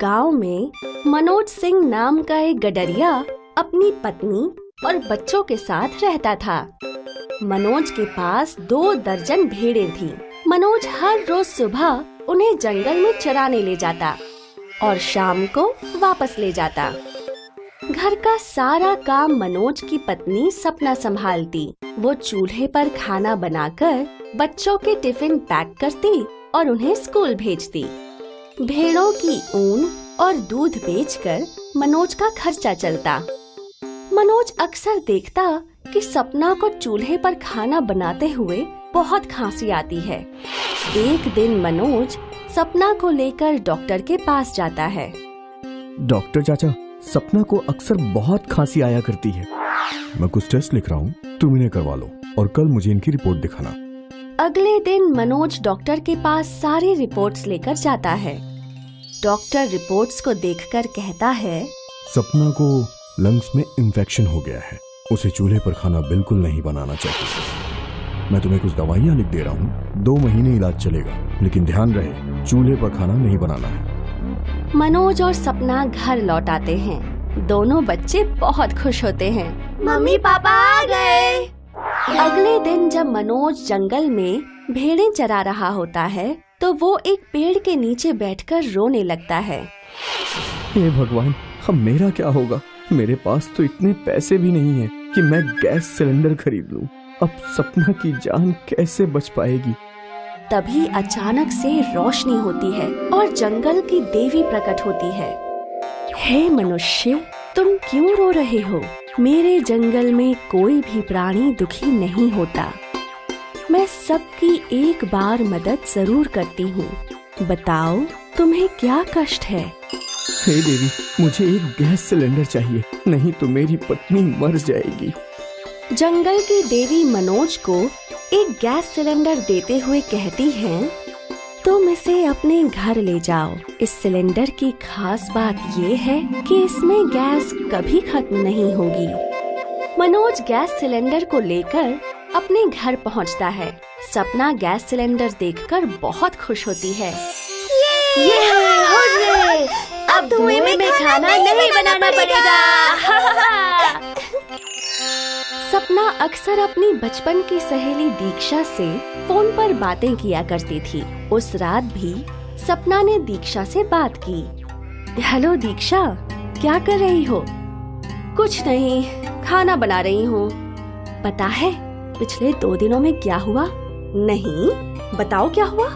गांव में मनोज सिंह नाम का एक गडरिया अपनी पत्नी और बच्चों के साथ रहता था। मनोज के पास 2 दर्जन भेड़ें थीं। मनोज हर रोज सुबह उन्हें जंगल में चराने ले जाता और शाम को वापस ले जाता। घर का सारा काम मनोज की पत्नी सपना संभालती। वो चूल्हे पर खाना बनाकर बच्चों के टिफिन पैक करती और उन्हें स्कूल भेजती। भेड़ों की ऊन और दूध बेचकर मनोज का खर्चा चलता। मनोज अक्सर देखता कि सपना को चूल्हे पर खाना बनाते हुए बहुत खांसी आती है। एक दिन मनोज सपना को लेकर डॉक्टर के पास जाता है। डॉक्टर चाचा, सपना को अक्सर बहुत खांसी आया करती है। मैं कुछ टेस्ट लिख रहा हूँ, तुम इन्हें करवा लो और कल मुझे इनकी रिपोर्ट दिखाना। अगले दिन मनोज डॉक्टर के पास सारी रिपोर्ट्स लेकर जाता है। डॉक्टर रिपोर्ट्स को देखकर कहता है, सपना को लंग्स में इन्फेक्शन हो गया है। उसे चूल्हे पर खाना बिल्कुल नहीं बनाना चाहिए। मैं तुम्हें कुछ दवाइयाँ लिख दे रहा हूँ, 2 महीने इलाज चलेगा, लेकिन ध्यान रहे चूल्हे पर खाना नहीं बनाना है। मनोज और सपना घर लौट आते हैं। दोनों बच्चे बहुत खुश होते हैं। मम्मी पापा आ गए। अगले दिन जब मनोज जंगल में भेड़ें चरा रहा होता है तो वो एक पेड़ के नीचे बैठकर रोने लगता है। हे भगवान, अब मेरा क्या होगा? मेरे पास तो इतने पैसे भी नहीं हैं कि मैं गैस सिलेंडर खरीद लूं। अब सपना की जान कैसे बच पाएगी? तभी अचानक से रोशनी होती है और जंगल की देवी प्रकट होती है। हे मनुष्य, तुम क्यों रो रहे हो? मेरे जंगल में कोई भी प्राणी दुखी नहीं होता। मैं सबकी एक बार मदद जरूर करती हूँ। बताओ, तुम्हें क्या कष्ट है? हे देवी, मुझे एक गैस सिलेंडर चाहिए, नहीं तो मेरी पत्नी मर जाएगी। जंगल की देवी मनोज को एक गैस सिलेंडर देते हुए कहती हैं, तुम इसे अपने घर ले जाओ। इस सिलेंडर की खास बात ये है कि इसमें गैस कभी खत्म नहीं होगी। मनोज गैस सिलेंडर को लेकर अपने घर पहुंचता है। सपना गैस सिलेंडर देखकर बहुत खुश होती है। ये अब धुएं में खाना नहीं बनाना पड़ेगा। सपना अक्सर अपनी बचपन की सहेली दीक्षा से फोन पर बातें किया करती थी। उस रात भी सपना ने दीक्षा से बात की। हेलो दीक्षा, क्या कर रही हो? कुछ नहीं, खाना बना रही हूँ। पता है पिछले 2 दिनों में क्या हुआ? नहीं, बताओ क्या हुआ?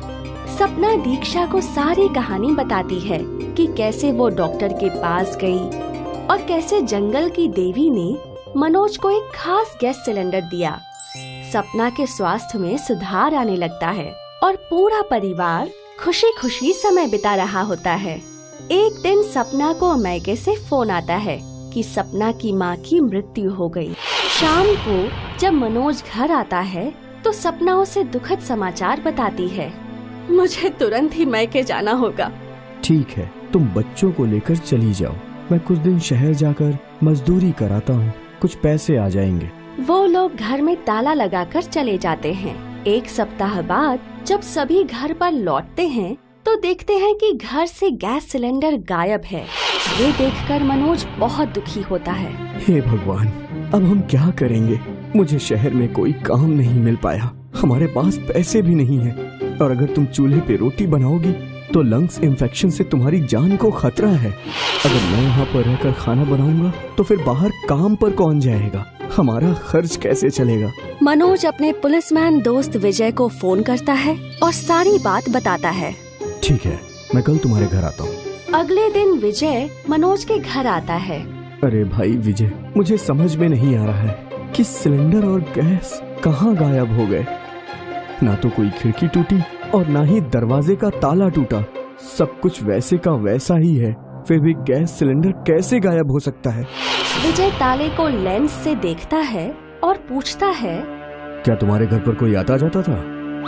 सपना दीक्षा को सारी कहानी बताती है कि कैसे वो डॉक्टर के पास गई और कैसे जंगल की देवी ने मनोज को एक खास गैस सिलेंडर दिया। सपना के स्वास्थ्य में सुधार आने लगता है और पूरा परिवार खुशी खुशी समय बिता रहा होता है। एक दिन सपना को मायके से फोन आता है कि सपना की माँ की मृत्यु हो गई। शाम को जब मनोज घर आता है तो सपना उसे दुखद समाचार बताती है। मुझे तुरंत ही मायके जाना होगा। ठीक है, तुम बच्चों को लेकर चली जाओ। मैं कुछ दिन शहर जाकर मजदूरी कराता हूँ, कुछ पैसे आ जाएंगे। वो लोग घर में ताला लगाकर चले जाते हैं। 1 सप्ताह बाद जब सभी घर पर लौटते हैं तो देखते हैं कि घर से गैस सिलेंडर गायब है। ये देखकर मनोज बहुत दुखी होता है। हे भगवान, अब हम क्या करेंगे? मुझे शहर में कोई काम नहीं मिल पाया, हमारे पास पैसे भी नहीं है, और अगर तुम चूल्हे पे रोटी बनाओगी तो लंग्स इन्फेक्शन से तुम्हारी जान को खतरा है। अगर मैं यहाँ पर रहकर खाना बनाऊंगा तो फिर बाहर काम पर कौन जाएगा? हमारा खर्च कैसे चलेगा? मनोज अपने पुलिसमैन दोस्त विजय को फोन करता है और सारी बात बताता है। ठीक है, मैं कल तुम्हारे घर आता हूँ। अगले दिन विजय मनोज के घर आता है। अरे भाई विजय, मुझे समझ में नहीं आ रहा है कि सिलेंडर और गैस कहाँ गायब हो गए। ना तो कोई खिड़की टूटी और ना ही दरवाजे का ताला टूटा। सब कुछ वैसे का वैसा ही है, फिर भी गैस सिलेंडर कैसे गायब हो सकता है? विजय ताले को लेंस से देखता है और पूछता है, क्या तुम्हारे घर पर कोई आता जाता था?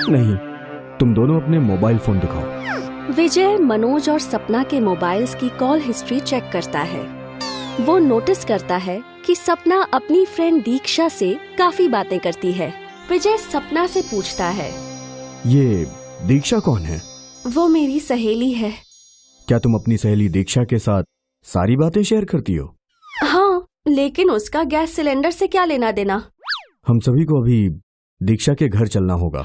नहीं, तुम दोनों अपने मोबाइल फोन दिखाओ। विजय मनोज और सपना के मोबाइल्स की कॉल हिस्ट्री चेक करता है। वो नोटिस करता है कि सपना अपनी फ्रेंड दीक्षा से काफी बातें करती है। विजय सपना से पूछता है, ये दीक्षा कौन है? वो मेरी सहेली है। क्या तुम अपनी सहेली दीक्षा के साथ सारी बातें शेयर करती हो? हाँ, लेकिन उसका गैस सिलेंडर से क्या लेना देना? हम सभी को अभी दीक्षा के घर चलना होगा।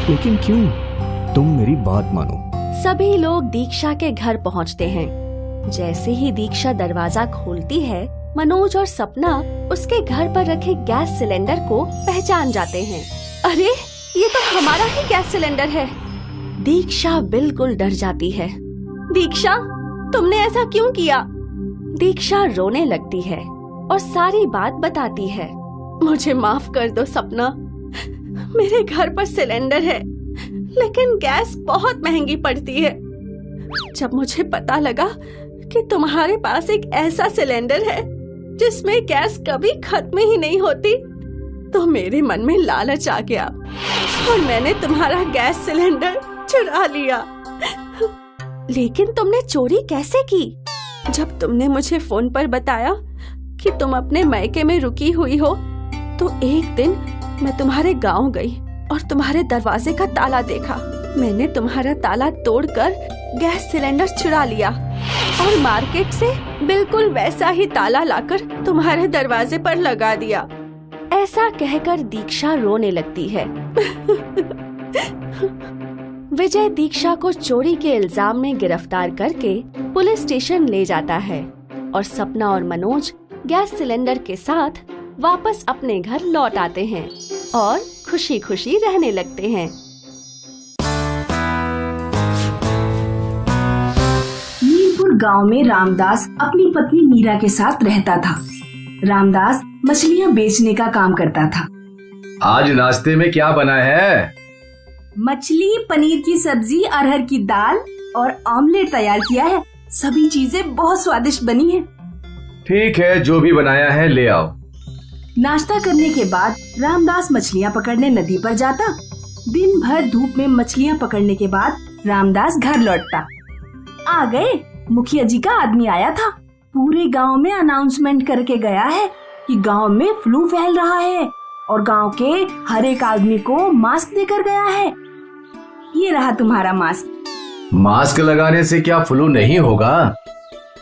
लेकिन क्यों? तुम मेरी बात मानो। सभी लोग दीक्षा के घर पहुंचते हैं। जैसे ही दीक्षा दरवाजा खोलती है, मनोज और सपना उसके घर पर रखे गैस सिलेंडर को पहचान जाते हैं। अरे, ये तो हमारा ही गैस सिलेंडर है। दीक्षा बिल्कुल डर जाती है। दीक्षा, तुमने ऐसा क्यों किया? दीक्षा रोने लगती है और सारी बात बताती है। मुझे माफ कर दो सपना, मेरे घर पर सिलेंडर है लेकिन गैस बहुत महंगी पड़ती है। जब मुझे पता लगा कि तुम्हारे पास एक ऐसा सिलेंडर है जिसमें गैस कभी खत्म ही नहीं होती, तो मेरे मन में लालच आ गया और मैंने तुम्हारा गैस सिलेंडर चुरा लिया। लेकिन तुमने चोरी कैसे की? जब तुमने मुझे फोन पर बताया कि तुम अपने मायके में रुकी हुई हो, तो एक दिन मैं तुम्हारे गांव गई और तुम्हारे दरवाजे का ताला देखा। मैंने तुम्हारा ताला तोड़कर गैस सिलेंडर चुरा लिया और मार्केट से बिल्कुल वैसा ही ताला लाकर तुम्हारे दरवाजे पर लगा दिया। ऐसा कहकर दीक्षा रोने लगती है। विजय दीक्षा को चोरी के इल्जाम में गिरफ्तार करके पुलिस स्टेशन ले जाता है और सपना और मनोज गैस सिलेंडर के साथ वापस अपने घर लौट आते हैं और खुशी खुशी रहने लगते हैं। मीरपुर गांव में रामदास अपनी पत्नी मीरा के साथ रहता था। रामदास मछलियां बेचने का काम करता था। आज नाश्ते में क्या बना है? मछली, पनीर की सब्जी, अरहर की दाल और ऑमलेट तैयार किया है। सभी चीजें बहुत स्वादिष्ट बनी हैं। ठीक है, जो भी बनाया है ले आओ। नाश्ता करने के बाद रामदास मछलियां पकड़ने नदी पर जाता। दिन भर धूप में मछलियां पकड़ने के बाद रामदास घर लौटता। आ गए, मुखिया जी का आदमी आया था। पूरे गांव में अनाउंसमेंट करके गया है कि गांव में फ्लू फैल रहा है और गांव के हर एक आदमी को मास्क देकर गया है। ये रहा तुम्हारा मास्क। मास्क लगाने से क्या फ्लू नहीं होगा?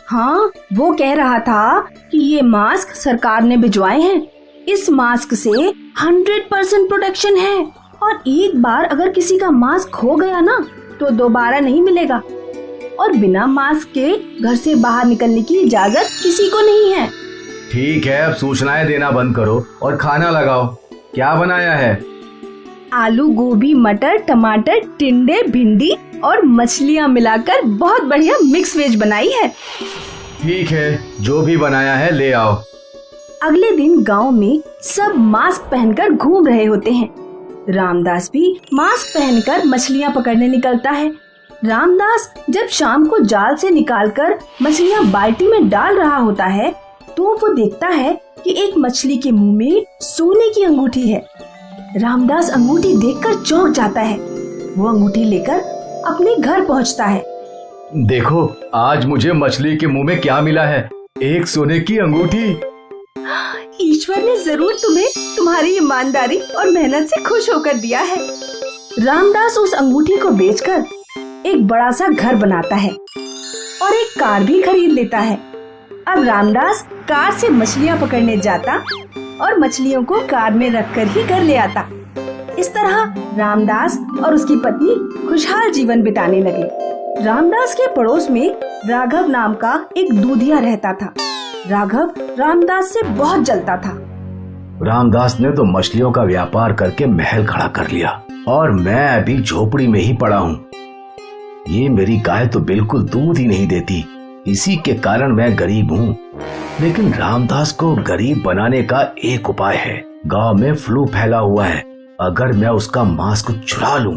हाँ, वो कह रहा था कि ये मास्क सरकार ने भिजवाए हैं। इस मास्क से 100% प्रोटेक्शन है और एक बार अगर किसी का मास्क खो गया ना तो दोबारा नहीं मिलेगा और बिना मास्क के घर से बाहर निकलने की इजाजत किसी को नहीं है। ठीक है, अब सूचनाएं देना बंद करो और खाना लगाओ। क्या बनाया है? आलू, गोभी, मटर, टमाटर, टिंडे, भिंडी और मछलियाँ मिलाकर बहुत बढ़िया मिक्स वेज बनाई है। ठीक है, जो भी बनाया है ले आओ। अगले दिन गांव में सब मास्क पहनकर घूम रहे होते हैं। रामदास भी मास्क पहनकर मछलियाँ पकड़ने निकलता है। रामदास जब शाम को जाल से निकालकर मछलियाँ बाल्टी में डाल रहा होता है तो वो देखता है कि एक मछली के मुंह में सोने की अंगूठी है। रामदास अंगूठी देखकर चौंक जाता है। वो अंगूठी लेकर अपने घर पहुंचता है। देखो, आज मुझे मछली के मुंह में क्या मिला है, एक सोने की अंगूठी। ईश्वर ने जरूर तुम्हें तुम्हारी ईमानदारी और मेहनत से खुश होकर दिया है। रामदास उस अंगूठी को बेचकर एक बड़ा सा घर बनाता है और एक कार भी खरीद लेता है। अब रामदास कार से मछलियाँ पकड़ने जाता और मछलियों को कार में रखकर ही घर ले आता। इस तरह रामदास और उसकी पत्नी खुशहाल जीवन बिताने लगे। रामदास के पड़ोस में राघव नाम का एक दूधिया रहता था। राघव रामदास से बहुत जलता था। रामदास ने तो मछलियों का व्यापार करके महल खड़ा कर लिया और मैं अभी झोपड़ी में ही पड़ा हूँ। ये मेरी गाय तो बिल्कुल दूध ही नहीं देती, इसी के कारण मैं गरीब हूँ। लेकिन रामदास को गरीब बनाने का एक उपाय है। गांव में फ्लू फैला हुआ है, अगर मैं उसका मास्क चुरा लूं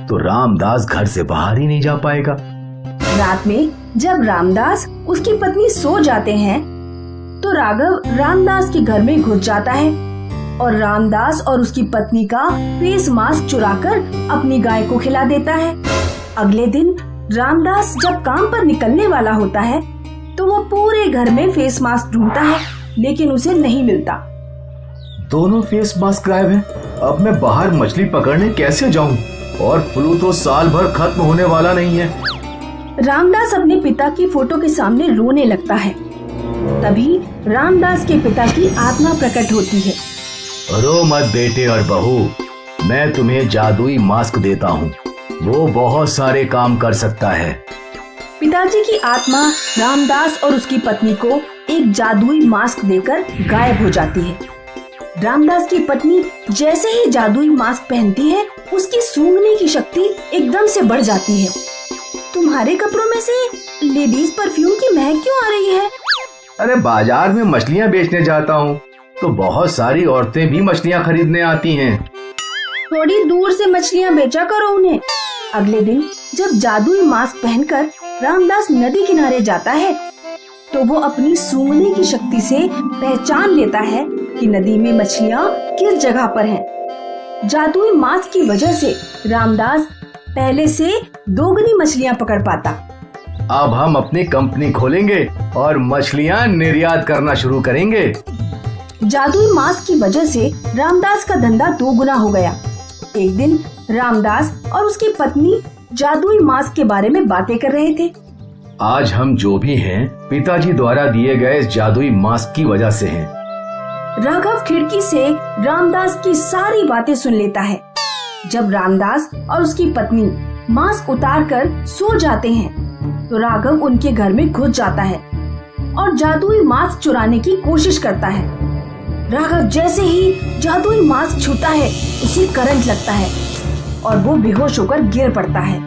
तो रामदास घर से बाहर ही नहीं जा पाएगा। रात में जब रामदास उसकी पत्नी सो जाते हैं तो राघव रामदास के घर में घुस जाता है और रामदास और उसकी पत्नी का फेस मास्क चुराकर अपनी गाय को खिला देता है। अगले दिन रामदास जब काम पर निकलने वाला होता है तो वो पूरे घर में फेस मास्क ढूंढता है, लेकिन उसे नहीं मिलता। दोनों फेस मास्क गायब हैं। अब मैं बाहर मछली पकड़ने कैसे जाऊं? और फ्लू तो साल भर खत्म होने वाला नहीं है। रामदास अपने पिता की फोटो के सामने रोने लगता है। तभी रामदास के पिता की आत्मा प्रकट होती है। रो मत बेटे और बहू, मैं तुम्हें जादुई मास्क देता हूँ, वो बहुत सारे काम कर सकता है। पिताजी की आत्मा रामदास और उसकी पत्नी को एक जादुई मास्क देकर गायब हो जाती है। रामदास की पत्नी जैसे ही जादुई मास्क पहनती है, उसकी सूंघने की शक्ति एकदम से बढ़ जाती है। तुम्हारे कपड़ों में से लेडीज परफ्यूम की महक क्यों आ रही है? अरे बाजार में मछलियाँ बेचने जाता हूँ तो बहुत सारी औरतें भी मछलियाँ खरीदने आती हैं। थोड़ी दूर से मछलियाँ बेचा करो उन्हें। अगले दिन जब जादुई मास्क पहनकर रामदास नदी किनारे जाता है तो वो अपनी सूंघने की शक्ति से पहचान लेता है कि नदी में मछलियाँ किस जगह पर हैं। जादुई मास्क की वजह से रामदास पहले से दोगुनी मछलियाँ पकड़ पाता। अब हम अपनी कंपनी खोलेंगे और मछलियाँ निर्यात करना शुरू करेंगे। जादुई मास्क की वजह से रामदास का धंधा दोगुना हो गया। एक दिन रामदास और उसकी पत्नी जादुई मास्क के बारे में बातें कर रहे थे। आज हम जो भी हैं, पिताजी द्वारा दिए गए इस जादुई मास्क की वजह से हैं। राघव खिड़की से रामदास की सारी बातें सुन लेता है। जब रामदास और उसकी पत्नी मास्क उतार कर सो जाते हैं तो राघव उनके घर में घुस जाता है और जादुई मास्क चुराने की कोशिश करता है। राघव जैसे ही जादुई मास्क छूता है, उसे करंट लगता है और वो बेहोश होकर गिर पड़ता है।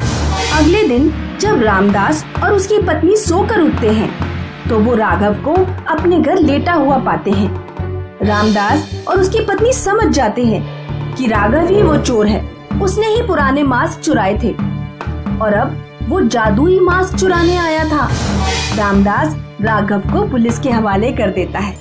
अगले दिन जब रामदास और उसकी पत्नी सोकर उठते हैं तो वो राघव को अपने घर लेटा हुआ पाते हैं। रामदास और उसकी पत्नी समझ जाते हैं कि राघव ही वो चोर है। उसने ही पुराने मास्क चुराए थे और अब वो जादुई मास्क चुराने आया था। रामदास राघव को पुलिस के हवाले कर देता है।